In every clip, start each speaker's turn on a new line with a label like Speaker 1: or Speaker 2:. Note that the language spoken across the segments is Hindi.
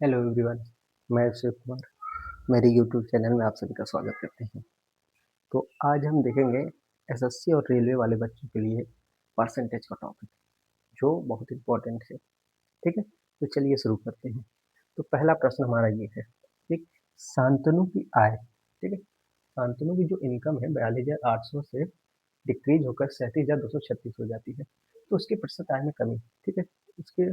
Speaker 1: हेलो एवरीवन, मैं शिव कुमार। मेरे यूट्यूब चैनल में आप सभी का स्वागत करते हैं। तो आज हम देखेंगे एसएससी और रेलवे वाले बच्चों के लिए परसेंटेज का टॉपिक, जो बहुत इम्पोर्टेंट है। ठीक है, तो चलिए शुरू करते हैं। तो पहला प्रश्न हमारा ये है, ठीक, शांतनु की आय, ठीक है, शांतनु की जो इनकम है 42,800 से डिक्रीज होकर 37,236 हो जाती है। तो उसके प्रतिशत आय में कमी, ठीक है, उसके,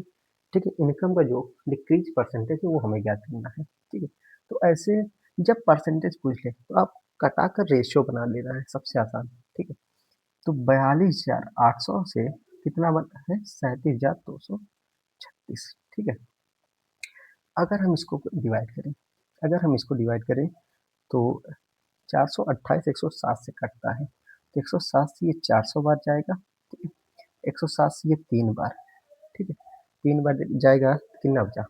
Speaker 1: ठीक है, इनकम का जो डिक्रीज परसेंटेज है वो हमें ज्ञात करना है। ठीक है, तो ऐसे जब परसेंटेज पूछ ले तो आप कटा कर रेशियो बना लेना है, सबसे आसान। ठीक है, तो 42,800 से कितना बनता है, 37,236। ठीक है, अगर हम इसको डिवाइड करें, अगर हम इसको डिवाइड करें तो 428 107 से कटता है, तो 107 से ये 400 बार जाएगा। ठीक है, 107 से ये 3 बार, ठीक है, 3 बार जाएगा तो कितना बचा,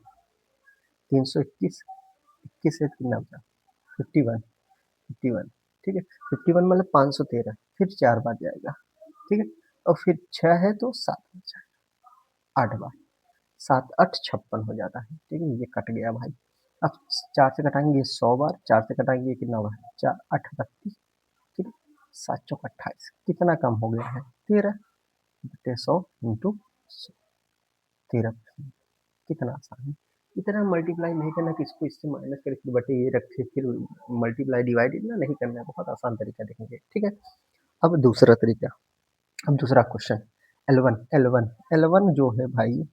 Speaker 1: 321, 21 से कितना बचा, 51, 51। ठीक है, 51 मतलब 513, फिर 4 बार जाएगा। ठीक है, और फिर 6 है तो 7 बार जाएगा, 8 बार, 7 8 56 हो जाता है। ठीक है, ये कट गया भाई। अब 4 से कटाएंगे 100 बार, 4 से कटाएंगे कितना हुआ, 4 8 32। ठीक है, 7 चौक 28, कितना कम हो गया है, 13 बटे 100 इंटू 13। कितना आसान है। इतना मल्टीप्लाई नहीं करना कि इसको इससे माइनस करके फिर बटे ये रखे, फिर मल्टीप्लाई डिवाइड इतना नहीं करना है, बहुत आसान तरीका देखेंगे। ठीक है, अब दूसरा तरीका, अब दूसरा क्वेश्चन, L1 जो है भाई,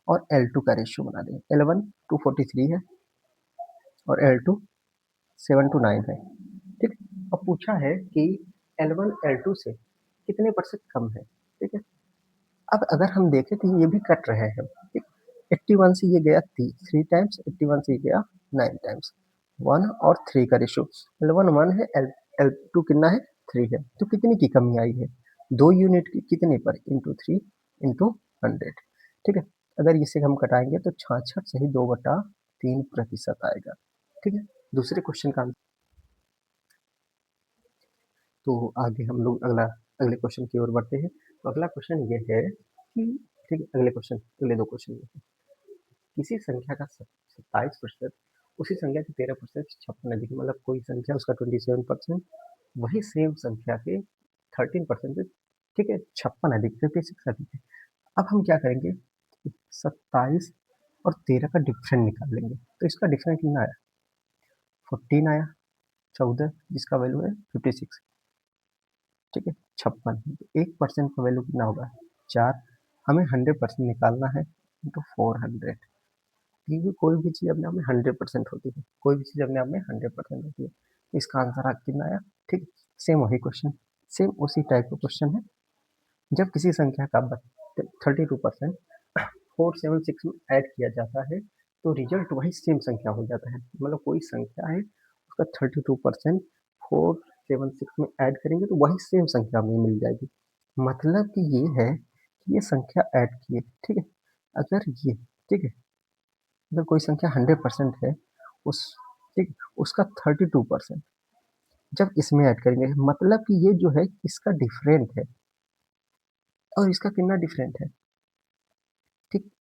Speaker 1: और L2 का रेशियो बना दें। L1 243 है और L2 729 है। ठीक, अब पूछा है कि L1 L2 से कितने परसेंट कम है। ठीक है, अब अगर हम देखें तो ये भी कट रहे हैं। ठीक, 81 से ये गया 3 टाइम्स, 81 से ये गया 9 टाइम्स। 1 और 3 का रेशियो, L1 1 है, L2 कितना है, 3 है। तो कितनी की कमी आई है, 2 यूनिट की, कितने पर, इंटू 3 इंटू 100। ठीक है, अगर इसे हम कटाएंगे तो 66 से ही 2/3% आएगा। ठीक है, दूसरे क्वेश्चन का, तो आगे हम लोग अगले क्वेश्चन की ओर बढ़ते हैं। तो अगला क्वेश्चन ये है कि, ठीक है, अगले 2 क्वेश्चन ये है, किसी संख्या का 27%, उसी संख्या के 13% 56 अधिक, मतलब कोई संख्या उसका 27%, वही सेम संख्या के 13%, ठीक है, 56 अधिक, 56 अधिक है। अब हम क्या करेंगे, 27 और 13 का डिफरेंट निकाल लेंगे। तो इसका डिफरेंट कितना आया, 14 आया, 14 जिसका वैल्यू है 56। ठीक है, 56, तो 1% का वैल्यू कितना होगा, 4। हमें 100% निकालना है, इंटू 400। क्योंकि कोई भी चीज़ अपने आप में 100% होती है, कोई भी चीज़ अपने आप में 100% होती है। तो इसका आंसर आप कितना आया। ठीक, सेम वही क्वेश्चन, सेम उसी टाइप का क्वेश्चन है। जब किसी संख्या का 32% 476 में ऐड किया जाता है तो रिजल्ट वही सेम संख्या हो जाता है। मतलब कोई संख्या है, उसका 32% 476 में ऐड करेंगे तो वही सेम संख्या हमें मिल जाएगी। मतलब कि ये है कि ये संख्या ऐड की है। ठीक है, अगर ये, ठीक है, अगर कोई संख्या 100% है, उस, ठीक, उसका 32% जब इसमें ऐड करेंगे, मतलब कि ये जो है इसका डिफरेंट है, और इसका कितना डिफरेंट है, ठीक,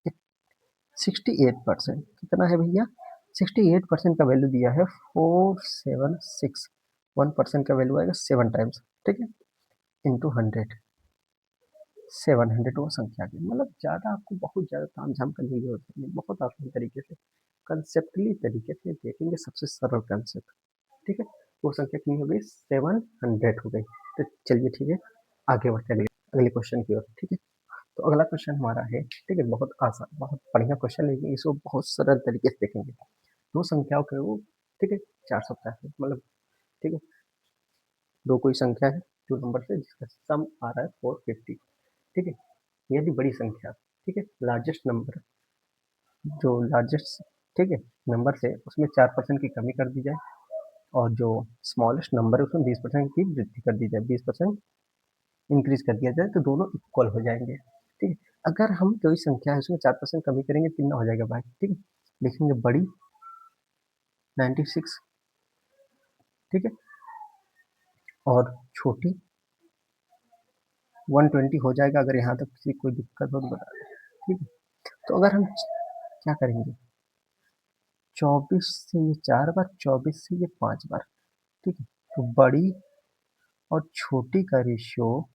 Speaker 1: 68%। कितना है भैया, 68% का वैल्यू दिया है 476, 1% का वैल्यू आएगा 7 टाइम्स। ठीक है, इंटू 100, 700 वो संख्या की, मतलब ज़्यादा आपको बहुत ज़्यादा ताम झाम करने की जरूरत नहीं, बहुत आसान तरीके से, कंसेप्टली तरीके से देखेंगे, सबसे सरल कंसेप्ट। ठीक है, वो संख्या कितनी हो गई, 700 हो गई। तो चलिए ठीक है, आगे बढ़ते हैं अगले क्वेश्चन की ओर। ठीक है, तो अगला क्वेश्चन हमारा है, ठीक है, बहुत आसान, बहुत बढ़िया क्वेश्चन, लेकिन इसको बहुत सरल तरीके से देखेंगे। दो संख्याओं के वो, ठीक है, 465, मतलब, ठीक है, दो कोई संख्या है, दो नंबर से जिसका सम आ रहा है 450। ठीक है, ये भी बड़ी संख्या, ठीक है, लार्जेस्ट नंबर, जो लार्जेस्ट, ठीक है, नंबर से उसमें 4% की कमी कर दी जाए, और जो स्मॉलेस्ट नंबर है उसमें 20% की वृद्धि कर दी जाए, 20% इंक्रीज कर दिया जाए, तो दोनों इक्वल हो जाएंगे। ठीक है, अगर हम कोई संख्या है उसमें 4% कमी करेंगे कितना हो जाएगा भाई। ठीक है, लिखेंगे बड़ी 96, ठीक है, और छोटी 120 हो जाएगा। अगर यहाँ तक किसी कोई दिक्कत हो तो बता दें। ठीक है, तो अगर हम क्या करेंगे, 24 से ये 4 बार, 24 से ये 5 बार, ठीक है। तो बड़ी और छोटी का रेशियो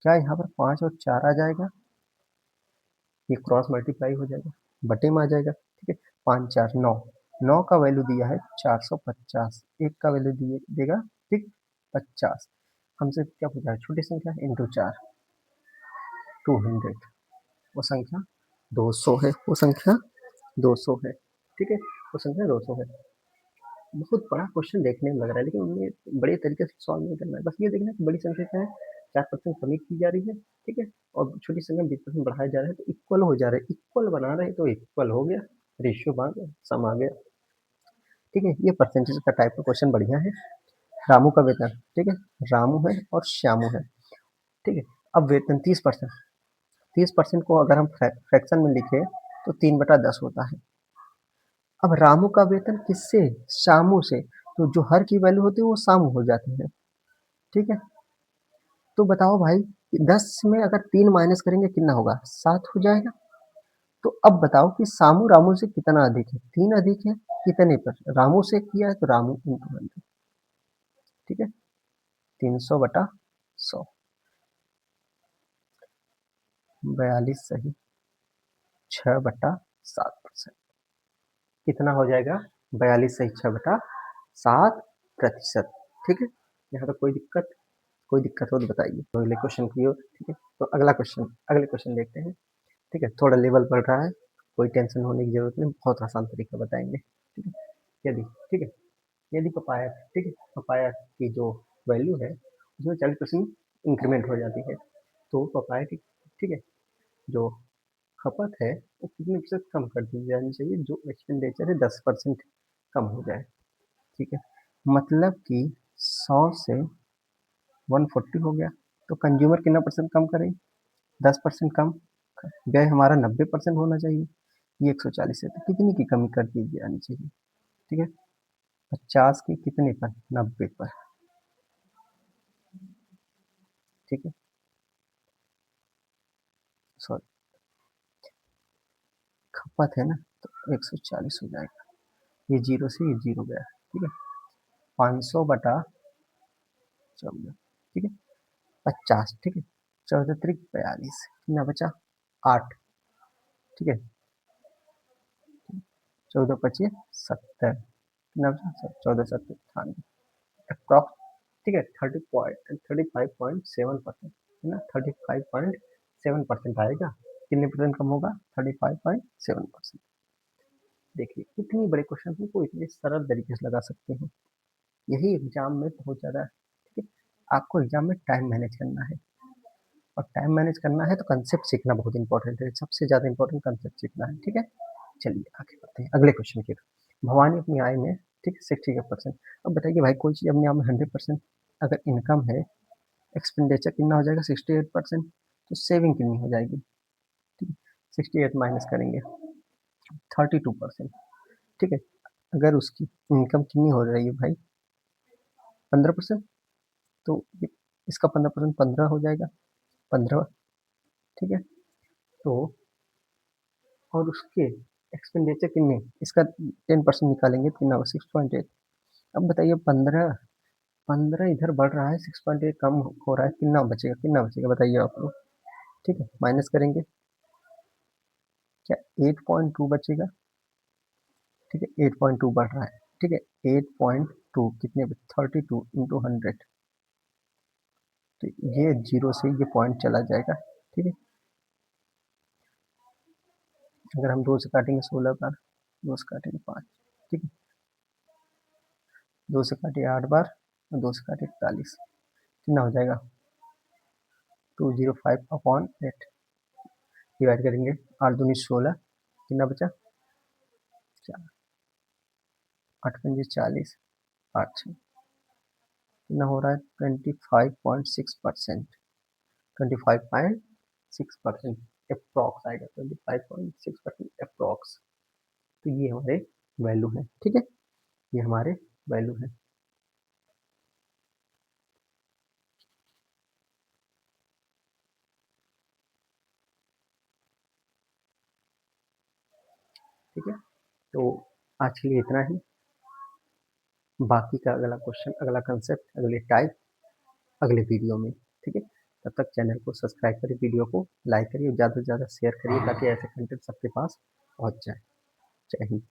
Speaker 1: क्या यहाँ पर 5 और 4 आ जाएगा, ये क्रॉस मल्टीप्लाई हो जाएगा, बटे में आ जाएगा, ठीक है। 5 4 9, 9 का वैल्यू दिया है 450, 1 का वैल्यू देगा, ठीक, 50। हमसे क्या पूछा है, छोटी संख्या इंटू 4, 200। वो संख्या 200 है, वो संख्या 200 है, ठीक है, वो संख्या 200 है। बहुत बड़ा क्वेश्चन देखने में लग रहा है, लेकिन उन्हें बड़े तरीके से सॉल्व नहीं करना है। बस ये देखना है कि बड़ी संख्या क्या है, 4% कमी की जा रही है, ठीक है, और छोटी संख्या 20% बढ़ाया जा रहा है, तो इक्वल हो जा रहा है, इक्वल बना रहे हैं तो इक्वल हो गया, रेशियो बन गया, सम आ गया, ठीक है। ये परसेंटेज का टाइप का क्वेश्चन बढ़िया है। रामू का वेतन, ठीक है, रामू है और श्यामू है, ठीक है। अब वेतन 30%, 30% को अगर हम फ्रैक्शन में लिखे तो 3/10 होता है। अब रामू का वेतन किससे, श्यामू से, तो जो हर की वैल्यू होती है वो सामू हो जाती है, ठीक है। तो बताओ भाई, 10 में अगर 3 माइनस करेंगे कितना होगा, 7 हो जाएगा। तो अब बताओ कि सामू रामू से कितना अधिक है, 3 अधिक है, कितने पर, रामू से किया है तो रामू इंटू 100, ठीक है, 300/100, 42 सही, 6/7%, कितना हो जाएगा, 42 सही 6/7%, ठीक है। यहाँ तो कोई दिक्कत हो तो बताइए, तो अगले क्वेश्चन की ओर, ठीक है। तो अगले क्वेश्चन देखते हैं, ठीक है। थोड़ा लेवल बढ़ रहा है, कोई टेंशन होने की जरूरत नहीं, बहुत आसान तरीका बताएंगे, ठीक है। यदि, ठीक है, यदि पपाया, ठीक है, पपाया की जो वैल्यू है उसमें 40% इंक्रीमेंट हो जाती है, तो पपाया की, ठीक है, जो खपत है वो कितने प्रतिशत कम कर दी जानी चाहिए, जो एक्सपेंडिचर है 10% कम हो जाए, ठीक है। मतलब कि 100 से 140 हो गया, तो कंज्यूमर कितना परसेंट कम करें, 10% कम, व्यय हमारा 90% होना चाहिए, ये 140 है, तो कितनी की कमी कर दी जानी चाहिए, ठीक है, 50 की कितने पर, 90 पर, ठीक है, सॉरी, खपत है ना, तो 140 हो जाएगा, ये जीरो से ये जीरो गया, ठीक है, 500/14, ठीक है, 50, ठीक है, 14 त्रिक 42, कितना बचा, 8, ठीक है, 14×25 = 70, कितना बचा, 14×7 = 98, अप्रॉक्स, ठीक है, 35.7%, है ना, 35.7% आएगा, कितने परसेंट कम होगा, 35.7%। देखिए इतनी बड़े क्वेश्चन को इतने सरल तरीके से लगा सकते हैं, यही एग्जाम में बहुत ज़्यादा, ठीक है, आपको एग्जाम में टाइम मैनेज करना है, और टाइम मैनेज करना है तो कंसेप्ट सीखना बहुत इंपॉर्टेंट है, सबसे ज़्यादा इंपॉर्टेंट कंसेप्ट सीखना है, ठीक है। चलिए आगे बढ़ते हैं अगले क्वेश्चन की तरफ। भवानी अपनी आय में, ठीक है, 60%, अब बताइए भाई कोई चीज़ अपने आप में 100% अगर इनकम है, एक्सपेंडिचर कितना हो जाएगा 68%, तो सेविंग कितनी हो जाएगी, ठीक है, 68 माइनस करेंगे 32%, ठीक है। अगर उसकी इनकम कितनी हो रही है भाई, 15%, तो इसका 15% 15 हो जाएगा, 15, ठीक है। तो और उसके एक्सपेंडिचर कितने, इसका 10% निकालेंगे तो कितना होगा, 6.8। अब बताइए 15 इधर बढ़ रहा है, 6.8 कम हो रहा है, कितना बचेगा बताइए आप लोग, ठीक है, माइनस करेंगे, क्या 8.2 बचेगा, ठीक है, 8.2 बढ़ रहा है, ठीक है, 8.2 कितने, 32 × 100, तो ये जीरो से ये पॉइंट चला जाएगा, ठीक है। अगर हम 2 से काटेंगे 16 बार, 2 से काटेंगे 5, ठीक है, 2 से काटे 8 बार, और 2 से काटे 41, कितना हो जाएगा, 205/8, डिवाइड करेंगे, 8×2 = 16, कितना बचा, 4, 8×5 = 40, 8 कितना हो रहा है, 25.6%, 25.6% अप्रॉक्स आएगा, 25.6% अप्रॉक्स, तो ये हमारे वैल्यू है, ठीक है, ये हमारे वैल्यू है, ठीक है। तो आज के लिए इतना ही। बाकी का अगला क्वेश्चन, अगला कंसेप्ट, अगले टाइप अगले वीडियो में, ठीक है। तब तक चैनल को सब्सक्राइब करिए, वीडियो को लाइक करिए, ज़्यादा से ज़्यादा शेयर करिए ताकि ऐसे कंटेंट सबके पास पहुंच जाए। जय हिंद।